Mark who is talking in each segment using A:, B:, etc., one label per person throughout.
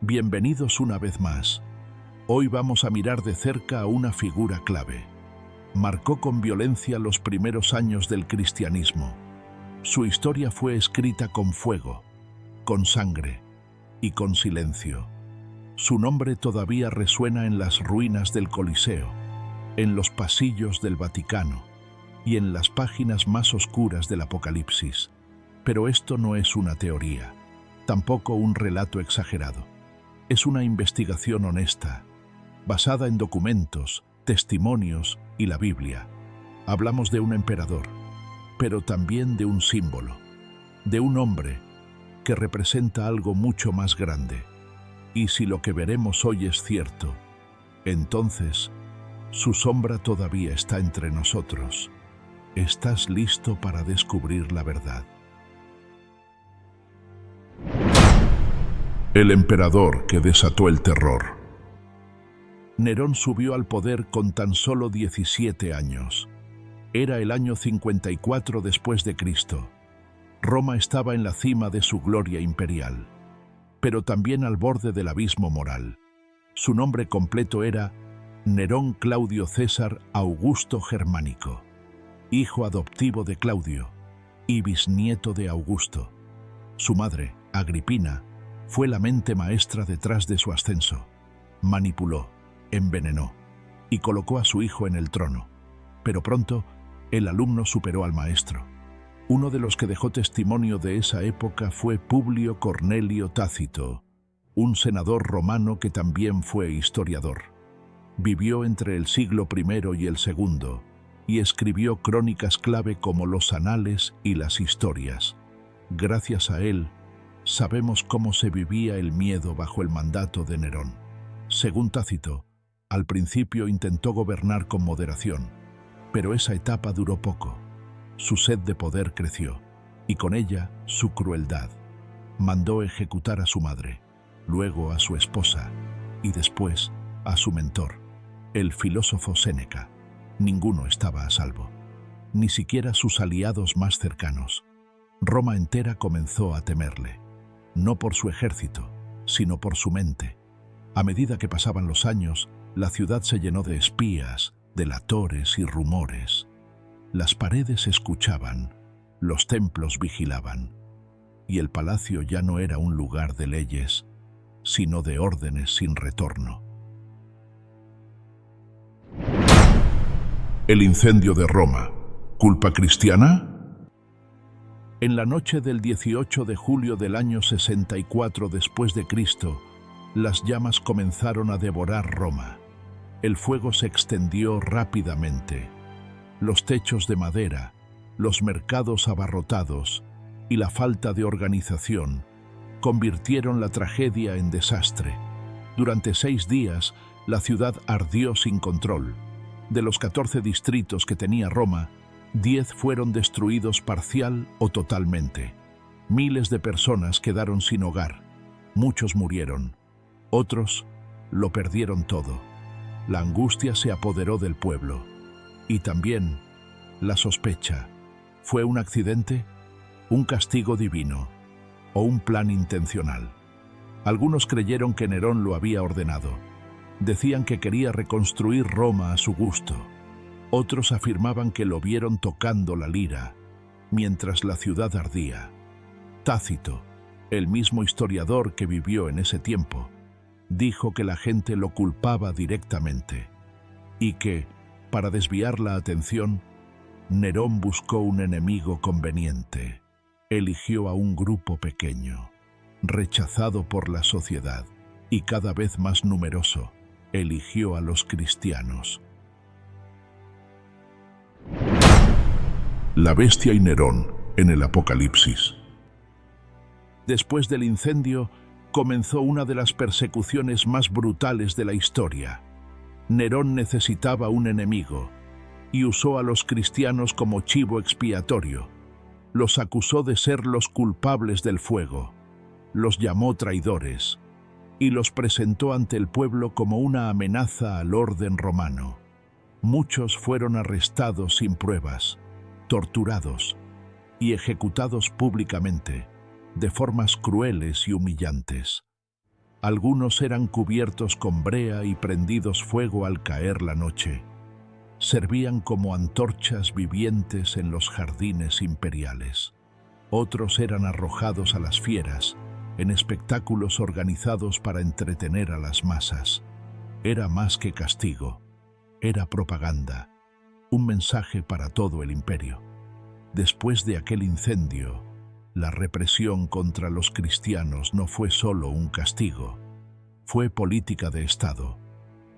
A: Bienvenidos una vez más. Hoy vamos a mirar de cerca a una figura clave. Marcó con violencia los primeros años del cristianismo. Su historia fue escrita con fuego, con sangre y con silencio. Su nombre todavía resuena en las ruinas del Coliseo, en los pasillos del Vaticano y en las páginas más oscuras del Apocalipsis. Pero esto no es una teoría, tampoco un relato exagerado. Es una investigación honesta, basada en documentos, testimonios y la Biblia. Hablamos de un emperador, pero también de un símbolo, de un hombre que representa algo mucho más grande. Y si lo que veremos hoy es cierto, entonces su sombra todavía está entre nosotros. ¿Estás listo para descubrir la verdad? El emperador que desató el terror. Nerón subió al poder con tan solo 17 años. Era el año 54 después de Cristo. Roma estaba en la cima de su gloria imperial, pero también al borde del abismo moral. Su nombre completo era Nerón Claudio César Augusto Germánico, hijo adoptivo de Claudio y bisnieto de Augusto. Su madre, Agripina, fue la mente maestra detrás de su ascenso. Manipuló, envenenó y colocó a su hijo en el trono. Pero pronto, el alumno superó al maestro. Uno de los que dejó testimonio de esa época fue Publio Cornelio Tácito, un senador romano que también fue historiador. Vivió entre el siglo I y el II y escribió crónicas clave como los Anales y las Historias. Gracias a él, sabemos cómo se vivía el miedo bajo el mandato de Nerón. Según Tácito, al principio intentó gobernar con moderación, pero esa etapa duró poco. Su sed de poder creció, y con ella su crueldad. Mandó ejecutar a su madre, luego a su esposa, y después a su mentor, el filósofo Séneca. Ninguno estaba a salvo, ni siquiera sus aliados más cercanos. Roma entera comenzó a temerle, no por su ejército, sino por su mente. A medida que pasaban los años, la ciudad se llenó de espías, delatores y rumores. Las paredes escuchaban, los templos vigilaban, y el palacio ya no era un lugar de leyes, sino de órdenes sin retorno. El incendio de Roma. ¿Culpa cristiana? En la noche del 18 de julio del año 64 después de Cristo, las llamas comenzaron a devorar Roma. El fuego se extendió rápidamente. Los techos de madera, los mercados abarrotados y la falta de organización convirtieron la tragedia en desastre. Durante 6 días, la ciudad ardió sin control. De los 14 distritos que tenía Roma, 10 fueron destruidos parcial o totalmente. Miles de personas quedaron sin hogar. Muchos murieron. Otros lo perdieron todo. La angustia se apoderó del pueblo. Y también la sospecha. ¿Fue un accidente? ¿Un castigo divino? ¿O un plan intencional? Algunos creyeron que Nerón lo había ordenado. Decían que quería reconstruir Roma a su gusto. Otros afirmaban que lo vieron tocando la lira, mientras la ciudad ardía. Tácito, el mismo historiador que vivió en ese tiempo, dijo que la gente lo culpaba directamente, y que, para desviar la atención, Nerón buscó un enemigo conveniente. Eligió a un grupo pequeño, rechazado por la sociedad, y cada vez más numeroso, eligió a los cristianos. La bestia y Nerón en el Apocalipsis. Después del incendio, comenzó una de las persecuciones más brutales de la historia. Nerón necesitaba un enemigo y usó a los cristianos como chivo expiatorio. Los acusó de ser los culpables del fuego, los llamó traidores y los presentó ante el pueblo como una amenaza al orden romano. Muchos fueron arrestados sin pruebas, torturados y ejecutados públicamente, de formas crueles y humillantes. Algunos eran cubiertos con brea y prendidos fuego al caer la noche. Servían como antorchas vivientes en los jardines imperiales. Otros eran arrojados a las fieras, en espectáculos organizados para entretener a las masas. Era más que castigo, era propaganda, un mensaje para todo el imperio. Después de aquel incendio, la represión contra los cristianos no fue solo un castigo, fue política de Estado.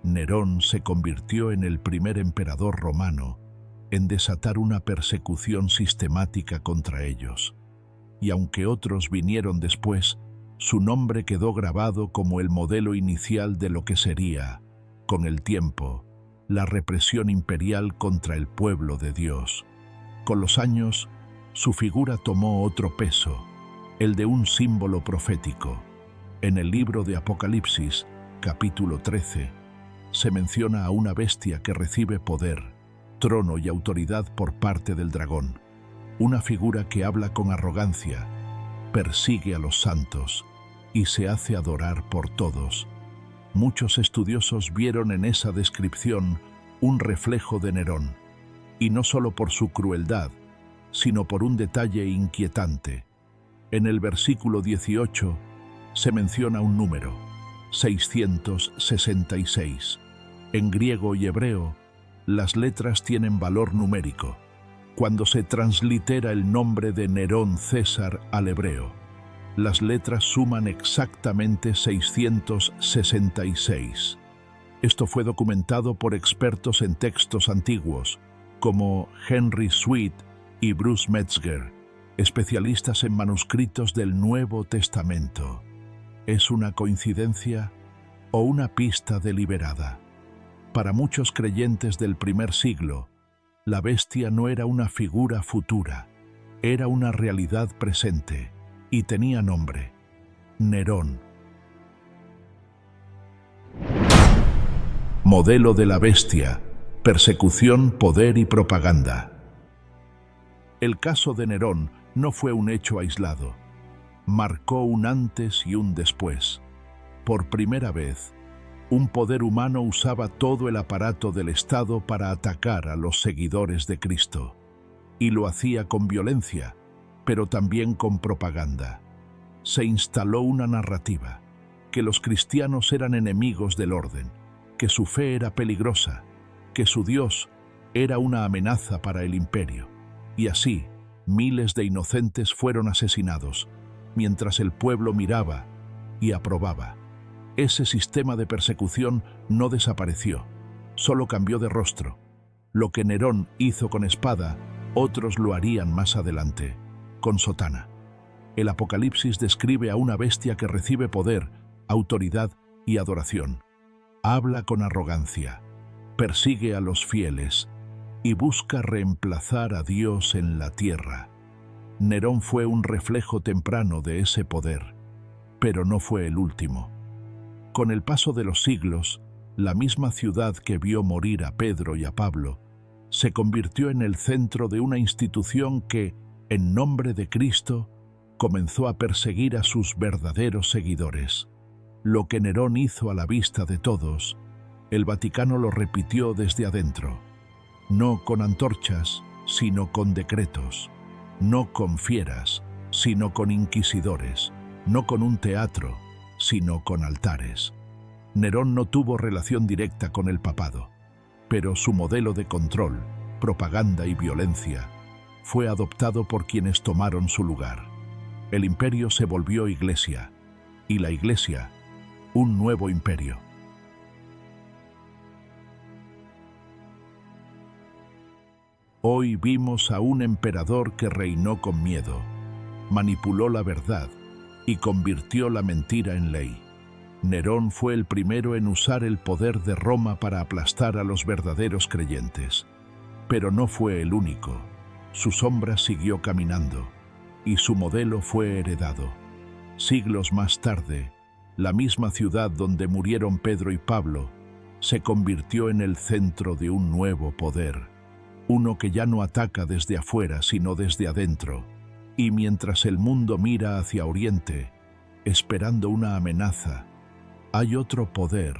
A: Nerón se convirtió en el primer emperador romano en desatar una persecución sistemática contra ellos. Y aunque otros vinieron después, su nombre quedó grabado como el modelo inicial de lo que sería, con el tiempo, la represión imperial contra el pueblo de Dios. Con los años, su figura tomó otro peso, el de un símbolo profético. En el libro de Apocalipsis, capítulo 13, se menciona a una bestia que recibe poder, trono y autoridad por parte del dragón. Una figura que habla con arrogancia, persigue a los santos y se hace adorar por todos. Muchos estudiosos vieron en esa descripción un reflejo de Nerón, y no solo por su crueldad, sino por un detalle inquietante. En el versículo 18 se menciona un número, 666. En griego y hebreo, las letras tienen valor numérico. Cuando se translitera el nombre de Nerón César al hebreo, las letras suman exactamente 666. Esto fue documentado por expertos en textos antiguos, como Henry Sweet y Bruce Metzger, especialistas en manuscritos del Nuevo Testamento. ¿Es una coincidencia o una pista deliberada? Para muchos creyentes del primer siglo, la bestia no era una figura futura, era una realidad presente, y tenía nombre: Nerón. Modelo de la bestia: persecución, poder y propaganda. El caso de Nerón no fue un hecho aislado. Marcó un antes y un después. Por primera vez, un poder humano usaba todo el aparato del Estado para atacar a los seguidores de Cristo. Y lo hacía con violencia, pero también con propaganda. Se instaló una narrativa, que los cristianos eran enemigos del orden, que su fe era peligrosa, que su Dios era una amenaza para el imperio. Y así, miles de inocentes fueron asesinados, mientras el pueblo miraba y aprobaba. Ese sistema de persecución no desapareció, solo cambió de rostro. Lo que Nerón hizo con espada, otros lo harían más adelante, con sotana. El Apocalipsis describe a una bestia que recibe poder, autoridad y adoración. Habla con arrogancia, persigue a los fieles y busca reemplazar a Dios en la tierra. Nerón fue un reflejo temprano de ese poder, pero no fue el último. Con el paso de los siglos, la misma ciudad que vio morir a Pedro y a Pablo se convirtió en el centro de una institución que, en nombre de Cristo, comenzó a perseguir a sus verdaderos seguidores. Lo que Nerón hizo a la vista de todos, el Vaticano lo repitió desde adentro. No con antorchas, sino con decretos. No con fieras, sino con inquisidores. No con un teatro, sino con altares. Nerón no tuvo relación directa con el papado, pero su modelo de control, propaganda y violencia fue adoptado por quienes tomaron su lugar. El imperio se volvió iglesia, y la iglesia, un nuevo imperio. Hoy vimos a un emperador que reinó con miedo, manipuló la verdad y convirtió la mentira en ley. Nerón fue el primero en usar el poder de Roma para aplastar a los verdaderos creyentes. Pero no fue el único. Su sombra siguió caminando, y su modelo fue heredado. Siglos más tarde, la misma ciudad donde murieron Pedro y Pablo se convirtió en el centro de un nuevo poder, uno que ya no ataca desde afuera sino desde adentro, y mientras el mundo mira hacia Oriente, esperando una amenaza, Hay otro poder,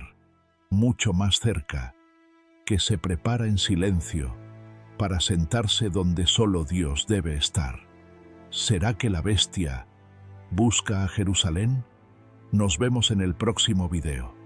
A: mucho más cerca, que se prepara en silencio para sentarse donde solo Dios debe estar. ¿Será que la bestia busca a Jerusalén? Nos vemos en el próximo video.